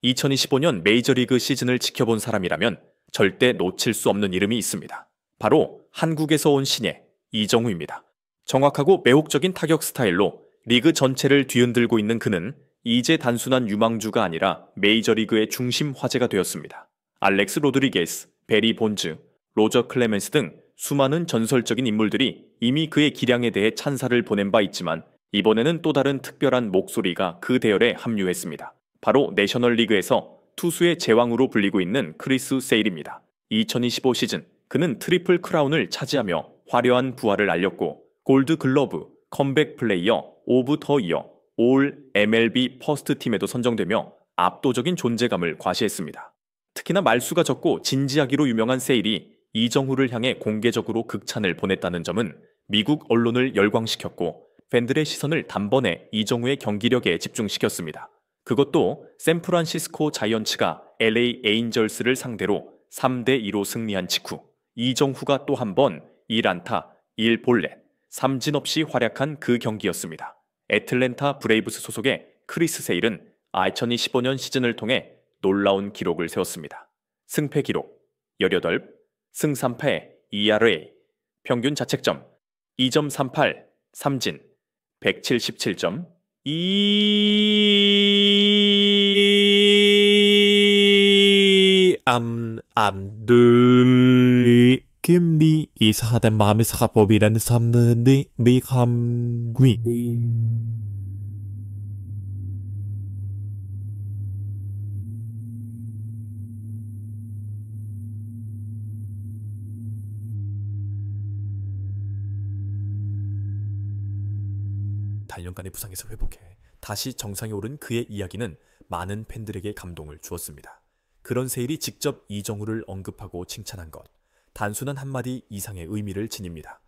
2025년 메이저리그 시즌을 지켜본 사람이라면 절대 놓칠 수 없는 이름이 있습니다. 바로 한국에서 온 신예 이정후입니다. 정확하고 매혹적인 타격 스타일로 리그 전체를 뒤흔들고 있는 그는 이제 단순한 유망주가 아니라 메이저리그의 중심 화제가 되었습니다. 알렉스 로드리게스, 베리 본즈, 로저 클레멘스 등 수많은 전설적인 인물들이 이미 그의 기량에 대해 찬사를 보낸 바 있지만 이번에는 또 다른 특별한 목소리가 그 대열에 합류했습니다. 바로 내셔널리그에서 투수의 제왕으로 불리고 있는 크리스 세일입니다. 2025 시즌 그는 트리플 크라운을 차지하며 화려한 부활을 알렸고 골드 글러브, 컴백 플레이어, 오브 더 이어, 올 MLB 퍼스트 팀에도 선정되며 압도적인 존재감을 과시했습니다. 특히나 말수가 적고 진지하기로 유명한 세일이 이정후를 향해 공개적으로 극찬을 보냈다는 점은 미국 언론을 열광시켰고 팬들의 시선을 단번에 이정후의 경기력에 집중시켰습니다. 그것도 샌프란시스코 자이언츠가 LA 에인절스를 상대로 3대2로 승리한 직후 이정후가 또 한 번 1안타, 1볼넷, 삼진 없이 활약한 그 경기였습니다. 애틀랜타 브레이브스 소속의 크리스 세일은 2025년 시즌을 통해 놀라운 기록을 세웠습니다. 승패 기록 18, 승 3패 ERA, 평균 자책점 2.38, 삼진 177점, Kim đi 이사하던 마음의 사과법이라는 삼는데 미감귀 단연간의 부상에서 회복해 다시 정상에 오른 그의 이야기는 많은 팬들에게 감동을 주었습니다. 그런 세일이 직접 이정후를 언급하고 칭찬한 것, 단순한 한마디 이상의 의미를 지닙니다.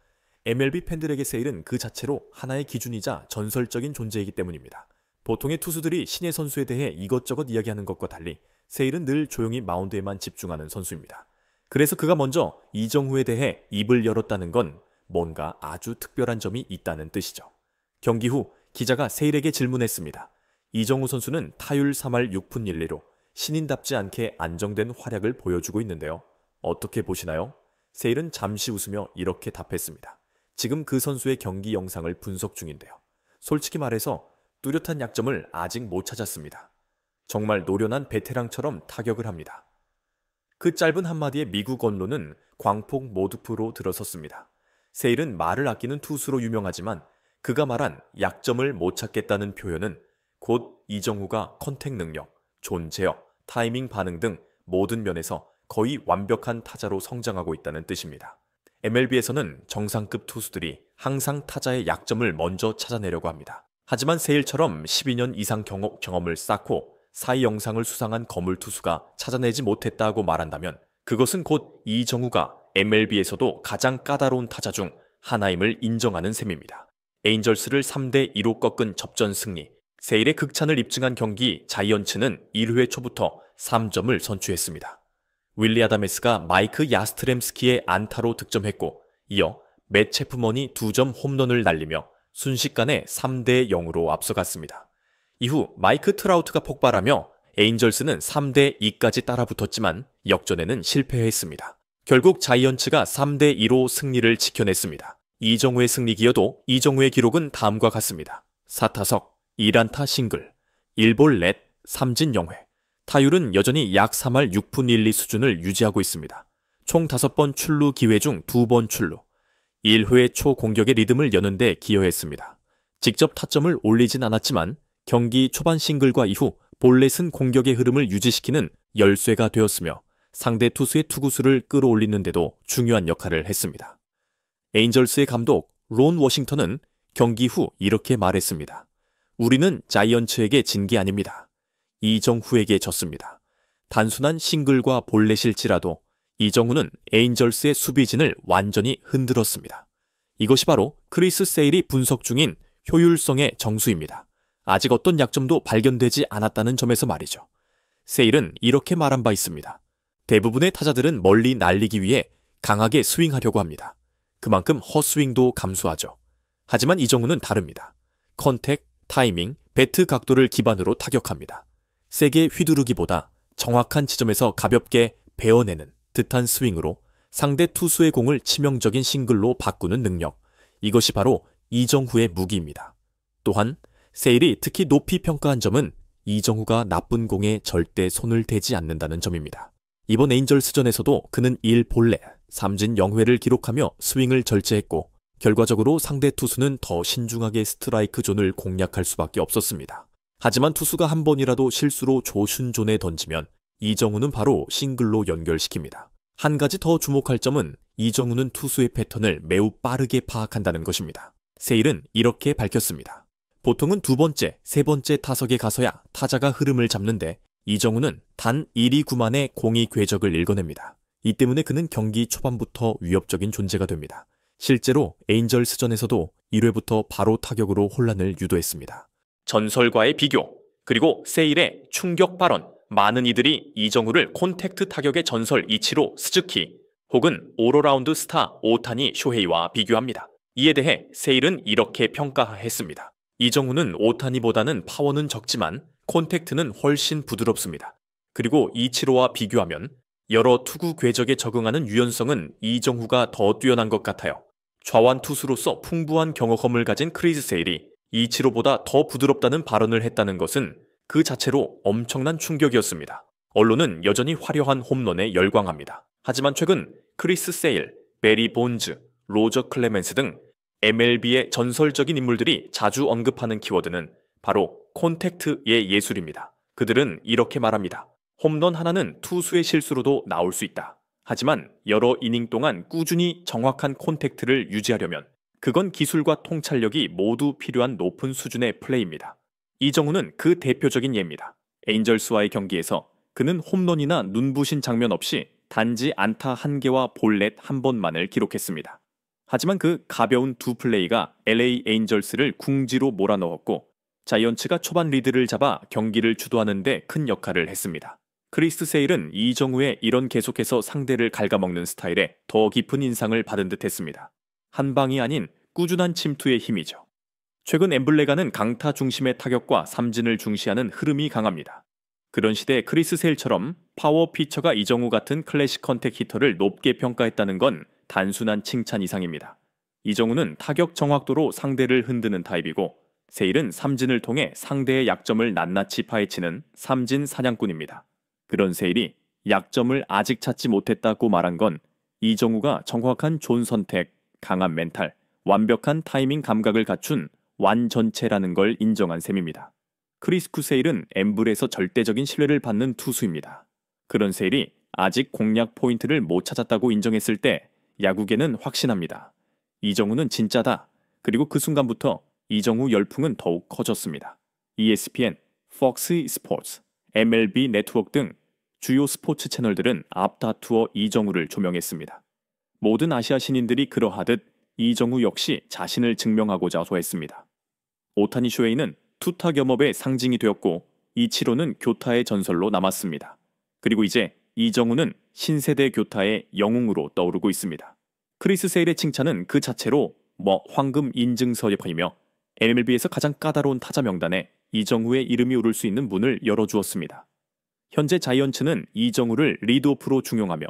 MLB 팬들에게 세일은 그 자체로 하나의 기준이자 전설적인 존재이기 때문입니다. 보통의 투수들이 신예 선수에 대해 이것저것 이야기하는 것과 달리 세일은 늘 조용히 마운드에만 집중하는 선수입니다. 그래서 그가 먼저 이정후에 대해 입을 열었다는 건 뭔가 아주 특별한 점이 있다는 뜻이죠. 경기 후 기자가 세일에게 질문했습니다. 이정후 선수는 타율 3할 6푼 1리로 신인답지 않게 안정된 활약을 보여주고 있는데요. 어떻게 보시나요? 세일은 잠시 웃으며 이렇게 답했습니다. 지금 그 선수의 경기 영상을 분석 중인데요. 솔직히 말해서 뚜렷한 약점을 아직 못 찾았습니다. 정말 노련한 베테랑처럼 타격을 합니다. 그 짧은 한마디에 미국 언론은 광폭 모드프로 들어섰습니다. 세일은 말을 아끼는 투수로 유명하지만 그가 말한 약점을 못 찾겠다는 표현은 곧 이정후가 컨택 능력, 존재력, 타이밍 반응 등 모든 면에서 거의 완벽한 타자로 성장하고 있다는 뜻입니다. MLB에서는 정상급 투수들이 항상 타자의 약점을 먼저 찾아내려고 합니다. 하지만 세일처럼 12년 이상 경험을 쌓고 사이 영상을 수상한 거물 투수가 찾아내지 못했다고 말한다면 그것은 곧 이정후가 MLB에서도 가장 까다로운 타자 중 하나임을 인정하는 셈입니다. 에인절스를 3대2로 꺾은 접전 승리, 세일의 극찬을 입증한 경기 자이언츠는 1회 초부터 3점을 선취했습니다. 윌리 아다메스가 마이크 야스트렘스키의 안타로 득점했고 이어 맷 체프먼이 2점 홈런을 날리며 순식간에 3대0으로 앞서갔습니다. 이후 마이크 트라우트가 폭발하며 에인절스는 3대2까지 따라붙었지만 역전에는 실패했습니다. 결국 자이언츠가 3대2로 승리를 지켜냈습니다. 이정후의 승리기여도 이정후의 기록은 다음과 같습니다. 4타석, 1안타 싱글, 1볼 넷, 삼진 0회, 타율은 여전히 약 3할 6푼 1리 수준을 유지하고 있습니다. 총 5번 출루 기회 중 2번 출루, 1회 초 공격의 리듬을 여는 데 기여했습니다. 직접 타점을 올리진 않았지만 경기 초반 싱글과 이후 볼넷은 공격의 흐름을 유지시키는 열쇠가 되었으며 상대 투수의 투구수를 끌어올리는 데도 중요한 역할을 했습니다. 에인절스의 감독 론 워싱턴은 경기 후 이렇게 말했습니다. 우리는 자이언츠에게 진 게 아닙니다. 이정후에게 졌습니다. 단순한 싱글과 볼넷일지라도 이정후는 에인절스의 수비진을 완전히 흔들었습니다. 이것이 바로 크리스 세일이 분석 중인 효율성의 정수입니다. 아직 어떤 약점도 발견되지 않았다는 점에서 말이죠. 세일은 이렇게 말한 바 있습니다. 대부분의 타자들은 멀리 날리기 위해 강하게 스윙하려고 합니다. 그만큼 헛스윙도 감수하죠. 하지만 이정후는 다릅니다. 컨택, 타이밍, 배트 각도를 기반으로 타격합니다. 세게 휘두르기보다 정확한 지점에서 가볍게 베어내는 듯한 스윙으로 상대 투수의 공을 치명적인 싱글로 바꾸는 능력. 이것이 바로 이정후의 무기입니다. 또한 세일이 특히 높이 평가한 점은 이정후가 나쁜 공에 절대 손을 대지 않는다는 점입니다. 이번 에인절스전에서도 그는 1볼넷, 3진 0회를 기록하며 스윙을 절제했고 결과적으로 상대 투수는 더 신중하게 스트라이크 존을 공략할 수밖에 없었습니다. 하지만 투수가 한 번이라도 실수로 조준 존에 던지면 이정후는 바로 싱글로 연결시킵니다. 한 가지 더 주목할 점은 이정후는 투수의 패턴을 매우 빠르게 파악한다는 것입니다. 세일은 이렇게 밝혔습니다. 보통은 두 번째, 세 번째 타석에 가서야 타자가 흐름을 잡는데 이정후는 단 1, 2구 만에 공이 궤적을 읽어냅니다. 이 때문에 그는 경기 초반부터 위협적인 존재가 됩니다. 실제로 에인절스전에서도 1회부터 바로 타격으로 혼란을 유도했습니다. 전설과의 비교, 그리고 세일의 충격 발언, 많은 이들이 이정후를 콘택트 타격의 전설 이치로 스즈키 혹은 오로라운드 스타 오타니 쇼헤이와 비교합니다. 이에 대해 세일은 이렇게 평가했습니다. 이정후는 오타니보다는 파워는 적지만 콘택트는 훨씬 부드럽습니다. 그리고 이치로와 비교하면 여러 투구 궤적에 적응하는 유연성은 이정후가 더 뛰어난 것 같아요. 좌완 투수로서 풍부한 경험을 가진 크리스 세일이 이치로보다 더 부드럽다는 발언을 했다는 것은 그 자체로 엄청난 충격이었습니다. 언론은 여전히 화려한 홈런에 열광합니다. 하지만 최근 크리스 세일, 베리 본즈, 로저 클레멘스 등 MLB의 전설적인 인물들이 자주 언급하는 키워드는 바로 콘택트의 예술입니다. 그들은 이렇게 말합니다. 홈런 하나는 투수의 실수로도 나올 수 있다. 하지만 여러 이닝 동안 꾸준히 정확한 콘택트를 유지하려면 그건 기술과 통찰력이 모두 필요한 높은 수준의 플레이입니다. 이정후는 그 대표적인 예입니다. 에인절스와의 경기에서 그는 홈런이나 눈부신 장면 없이 단지 안타 1개와 볼넷 1번만을 기록했습니다. 하지만 그 가벼운 두 플레이가 LA 에인절스를 궁지로 몰아넣었고 자이언츠가 초반 리드를 잡아 경기를 주도하는 데 큰 역할을 했습니다. 크리스 세일은 이정후의 이런 계속해서 상대를 갉아먹는 스타일에 더 깊은 인상을 받은 듯 했습니다. 한 방이 아닌 꾸준한 침투의 힘이죠. 최근 엠블레가는 강타 중심의 타격과 삼진을 중시하는 흐름이 강합니다. 그런 시대에 크리스 세일처럼 파워 피처가 이정후 같은 클래식 컨택 히터를 높게 평가했다는 건 단순한 칭찬 이상입니다. 이정후는 타격 정확도로 상대를 흔드는 타입이고 세일은 삼진을 통해 상대의 약점을 낱낱이 파헤치는 삼진 사냥꾼입니다. 그런 세일이 약점을 아직 찾지 못했다고 말한 건 이정후가 정확한 존 선택, 강한 멘탈, 완벽한 타이밍 감각을 갖춘 완전체라는 걸 인정한 셈입니다. 크리스 세일은 엠블에서 절대적인 신뢰를 받는 투수입니다. 그런 세일이 아직 공략 포인트를 못 찾았다고 인정했을 때 야구계는 확신합니다. 이정후는 진짜다. 그리고 그 순간부터 이정후 열풍은 더욱 커졌습니다. ESPN, 폭스 스포츠, MLB 네트워크 등 주요 스포츠 채널들은 앞다투어 이정후를 조명했습니다. 모든 아시아 신인들이 그러하듯 이정후 역시 자신을 증명하고자 소했습니다. 오타니 쇼헤이는 투타 겸업의 상징이 되었고 이치로는 교타의 전설로 남았습니다. 그리고 이제 이정후는 신세대 교타의 영웅으로 떠오르고 있습니다. 크리스 세일의 칭찬은 그 자체로 황금 인증서이며 MLB에서 가장 까다로운 타자 명단에 이정후의 이름이 오를 수 있는 문을 열어주었습니다. 현재 자이언츠는 이정후를 리드오프로 중용하며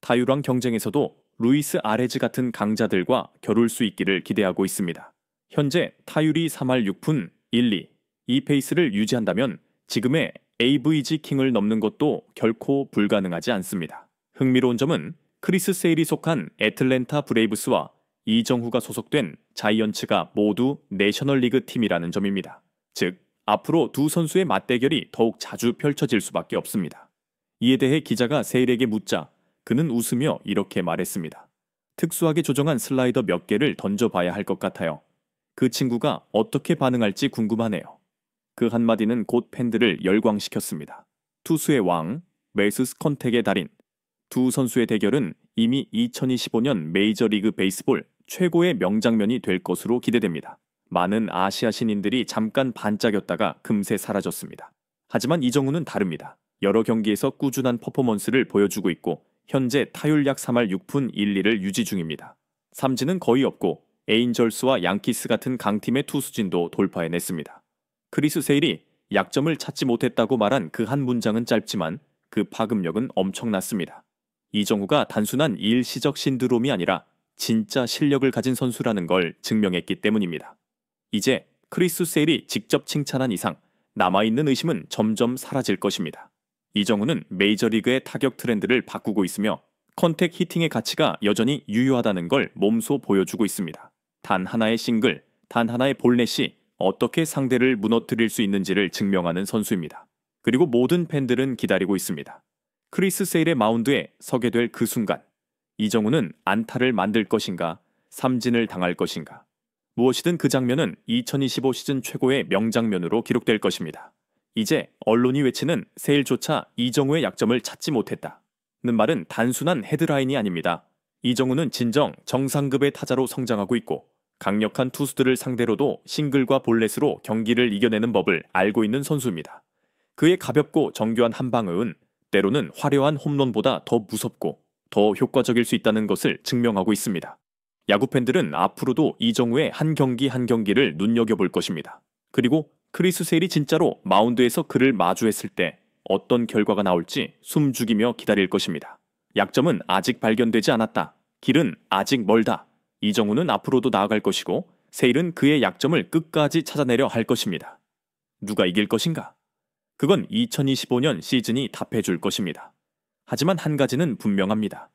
타율왕 경쟁에서도 루이스 아레즈 같은 강자들과 겨룰 수 있기를 기대하고 있습니다. 현재 타율이 3할 6푼 1, 2, 이 페이스를 유지한다면 지금의 AVG 킹을 넘는 것도 결코 불가능하지 않습니다. 흥미로운 점은 크리스 세일이 속한 애틀랜타 브레이브스와 이정후가 소속된 자이언츠가 모두 내셔널리그 팀이라는 점입니다. 즉, 앞으로 두 선수의 맞대결이 더욱 자주 펼쳐질 수밖에 없습니다. 이에 대해 기자가 세일에게 묻자 그는 웃으며 이렇게 말했습니다. 특수하게 조정한 슬라이더 몇 개를 던져봐야 할 것 같아요. 그 친구가 어떻게 반응할지 궁금하네요. 그 한마디는 곧 팬들을 열광시켰습니다. 투수의 왕, 메이스 컨택의 달인. 두 선수의 대결은 이미 2025년 메이저리그 베이스볼 최고의 명장면이 될 것으로 기대됩니다. 많은 아시아 신인들이 잠깐 반짝였다가 금세 사라졌습니다. 하지만 이정후는 다릅니다. 여러 경기에서 꾸준한 퍼포먼스를 보여주고 있고 현재 타율 약 3할 6푼 1, 2를 유지 중입니다. 삼진은 거의 없고 에인절스와 양키스 같은 강팀의 투수진도 돌파해냈습니다. 크리스 세일이 약점을 찾지 못했다고 말한 그 한 문장은 짧지만 그 파급력은 엄청났습니다. 이정우가 단순한 일시적 신드롬이 아니라 진짜 실력을 가진 선수라는 걸 증명했기 때문입니다. 이제 크리스 세일이 직접 칭찬한 이상 남아있는 의심은 점점 사라질 것입니다. 이정우는 메이저리그의 타격 트렌드를 바꾸고 있으며 컨택 히팅의 가치가 여전히 유효하다는 걸 몸소 보여주고 있습니다. 단 하나의 싱글, 단 하나의 볼넷이 어떻게 상대를 무너뜨릴 수 있는지를 증명하는 선수입니다. 그리고 모든 팬들은 기다리고 있습니다. 크리스 세일의 마운드에 서게 될 그 순간, 이정우는 안타를 만들 것인가, 삼진을 당할 것인가. 무엇이든 그 장면은 2025 시즌 최고의 명장면으로 기록될 것입니다. 이제 언론이 외치는 세일조차 이정우의 약점을 찾지 못했다는 말은 단순한 헤드라인이 아닙니다. 이정우는 진정 정상급의 타자로 성장하고 있고 강력한 투수들을 상대로도 싱글과 볼넷으로 경기를 이겨내는 법을 알고 있는 선수입니다. 그의 가볍고 정교한 한방은 때로는 화려한 홈런보다 더 무섭고 더 효과적일 수 있다는 것을 증명하고 있습니다. 야구 팬들은 앞으로도 이정우의 한 경기 한 경기를 눈여겨볼 것입니다. 그리고 크리스 세일이 진짜로 마운드에서 그를 마주했을 때 어떤 결과가 나올지 숨죽이며 기다릴 것입니다. 약점은 아직 발견되지 않았다. 길은 아직 멀다. 이정우는 앞으로도 나아갈 것이고 세일은 그의 약점을 끝까지 찾아내려 할 것입니다. 누가 이길 것인가? 그건 2025년 시즌이 답해줄 것입니다. 하지만 한 가지는 분명합니다.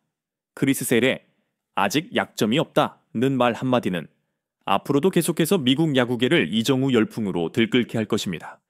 크리스 세일의 아직 약점이 없다는 말 한마디는 앞으로도 계속해서 미국 야구계를 이정우 열풍으로 들끓게 할 것입니다.